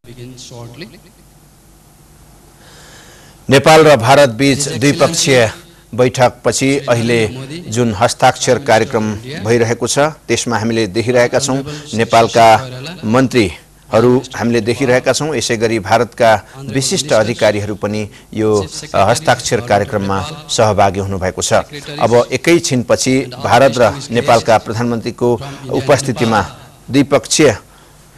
begin shortly. Nepal र भारत बीच द्विपक्षीय बैठकपछि अहिले जुन हस्ताक्षर कार्यक्रम भइरहेको छ त्यसमा हामीले देखिरहेका छौं नेपालका मन्त्रीहरू हामीले देखिरहेका छौं यसैगरी भारतका विशिष्ट अधिकारीहरू पनि यो हस्ताक्षर कार्यक्रममा सहभागी हुनु भएको छ। अब एकैछिनपछि भारत र नेपालका प्रधानमन्त्रीको उपस्थितिमा द्विपक्षीय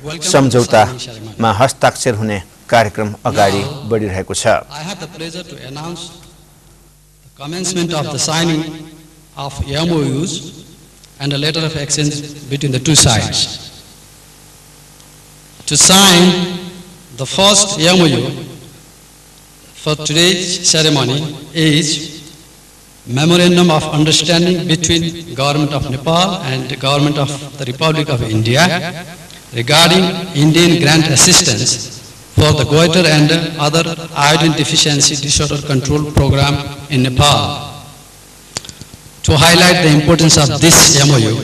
सम्झौतामा हस्ताक्षर हुने कार्यक्रम अगाडि बढिरहेको छ। I have the pleasure to announce the commencement of the signing of MOUs and a letter of exchange between the two sides. To sign the first MOU for today's ceremony is Memorandum of Understanding between Government of Nepal and the Government of the Republic of India regarding Indian grant assistance for the goiter and other iodine deficiency disorder control program in Nepal. To highlight the importance of this MOU,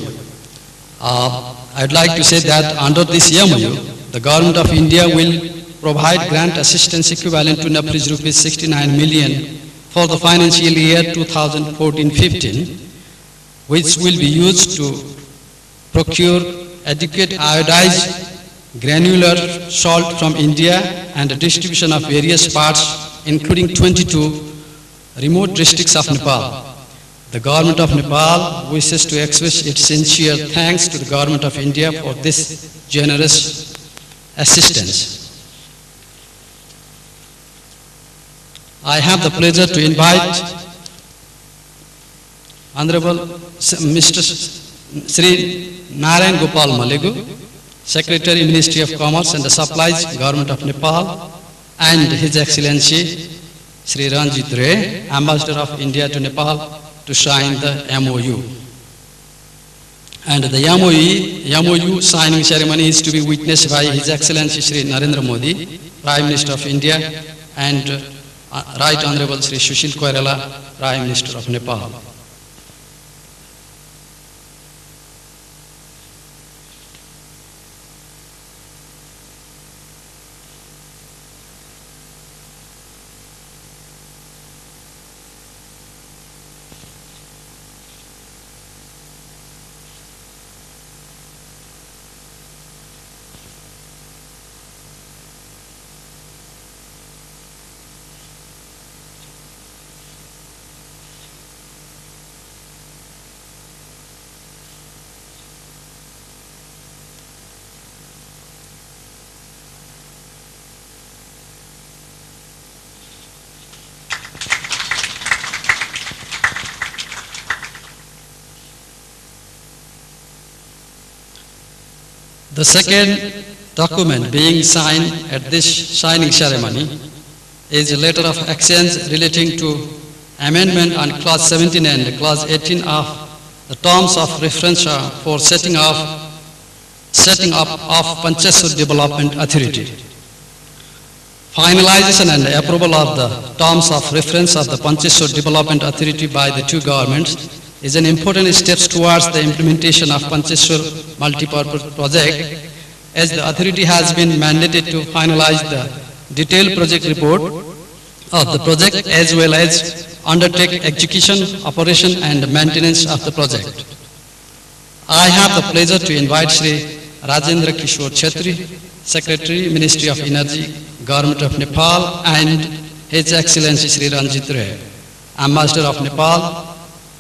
I would like to say that under this MOU, the Government of India will provide grant assistance equivalent to Nepalese rupees 69 million for the financial year 2014-15, which will be used to procure adequate iodized granular salt from India and the distribution of various parts, including 22 remote districts of Nepal. The Government of Nepal wishes to express its sincere thanks to the Government of India for this generous assistance. I have the pleasure to invite Honorable Mr. Sri Narayan Gopal Malegu, Secretary, Ministry of Commerce and the Supplies, Government of Nepal, and His Excellency Sri Ranjit Ray, Ambassador of India to Nepal, to sign the MOU. And the MOU signing ceremony is to be witnessed by His Excellency Sri Narendra Modi, Prime Minister of India, and Right Honorable Sri Sushil Koirala, Prime Minister of Nepal. The second document being signed at this signing ceremony is a letter of exchange relating to amendment on Clause 17 and Clause 18 of the terms of reference for setting up of Pancheshwar Development Authority. Finalization and approval of the terms of reference of the Pancheshwar Development Authority by the two governments is an important step towards the implementation of Pancheshwar multipurpose project, as the authority has been mandated to finalize the detailed project report of the project as well as undertake execution, operation and maintenance of the project. I have the pleasure to invite Sri Rajendra Kishore Chhetri, Secretary, Ministry of Energy, Government of Nepal, and His Excellency Sri Ranjit Ray, Ambassador of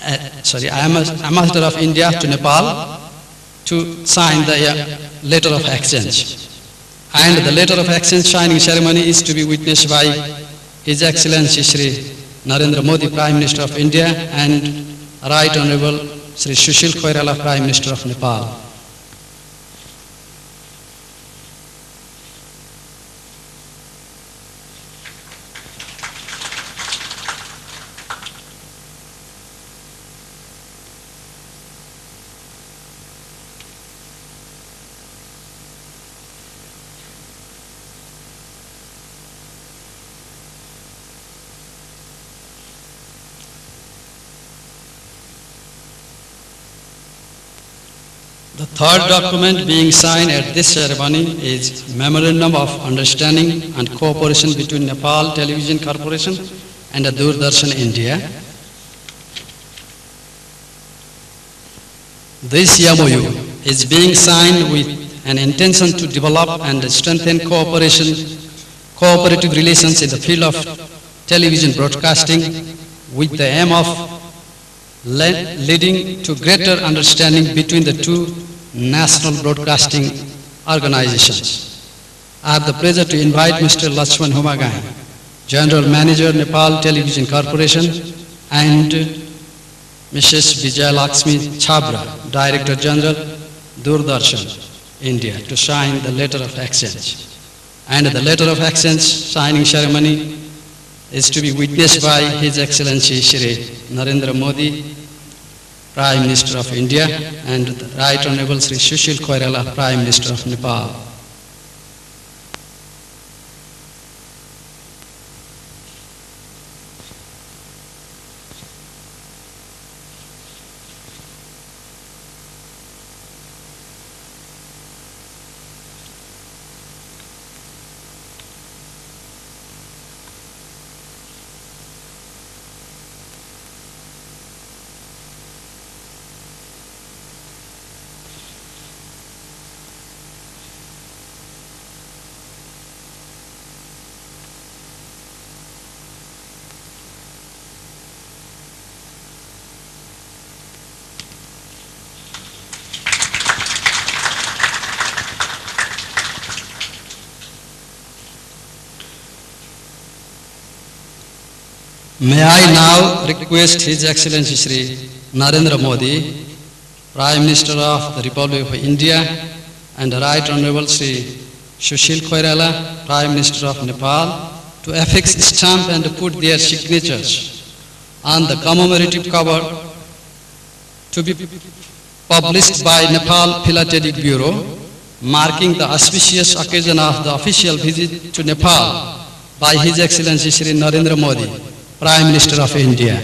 Ambassador of India to Nepal, to sign the letter of exchange. And the letter of exchange signing ceremony is to be witnessed by His Excellency Sri Narendra Modi, Prime Minister of India, and Right Honorable Sri Sushil Koirala, Prime Minister of Nepal. The third document being signed at this ceremony is Memorandum of Understanding and Cooperation between Nepal Television Corporation and Doordarshan India. This MOU is being signed with an intention to develop and strengthen cooperative relations in the field of television broadcasting with the aim of leading to greater understanding between the two national broadcasting organizations. I have the pleasure to invite Mr. Lakshman Humagai, General Manager, Nepal Television Corporation, and Mrs. Vijay Lakshmi Chabra, Director General, Doordarshan, India, to sign the letter of exchange. And the letter of exchange signing ceremony is to be witnessed by His Excellency Shri Narendra Modi, Prime Minister of India, and the Right Honorable Shri Sushil Koirala, Prime Minister of Nepal. May I now request His Excellency Shri Narendra Modi, Prime Minister of the Republic of India, and the Right Honorable Shri Sushil Koirala, Prime Minister of Nepal, to affix stamp and put their signatures on the commemorative cover to be published by Nepal Philatelic Bureau, marking the auspicious occasion of the official visit to Nepal by His Excellency Shri Narendra Modi, Prime Minister of India.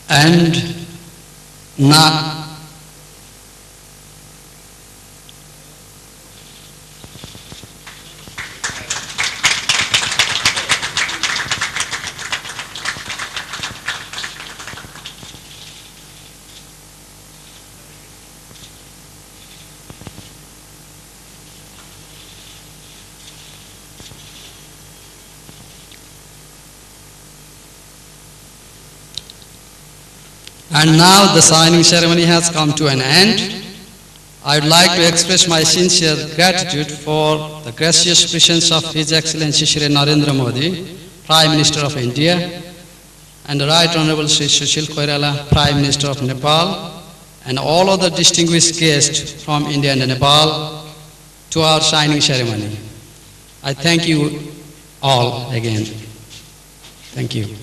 And now, the signing ceremony has come to an end. I would like to express my sincere gratitude for the gracious presence of His Excellency Shri Narendra Modi, Prime Minister of India, and the Right Honorable Shri Sushil Koirala, Prime Minister of Nepal, and all other distinguished guests from India and Nepal to our signing ceremony. I thank you all again. Thank you.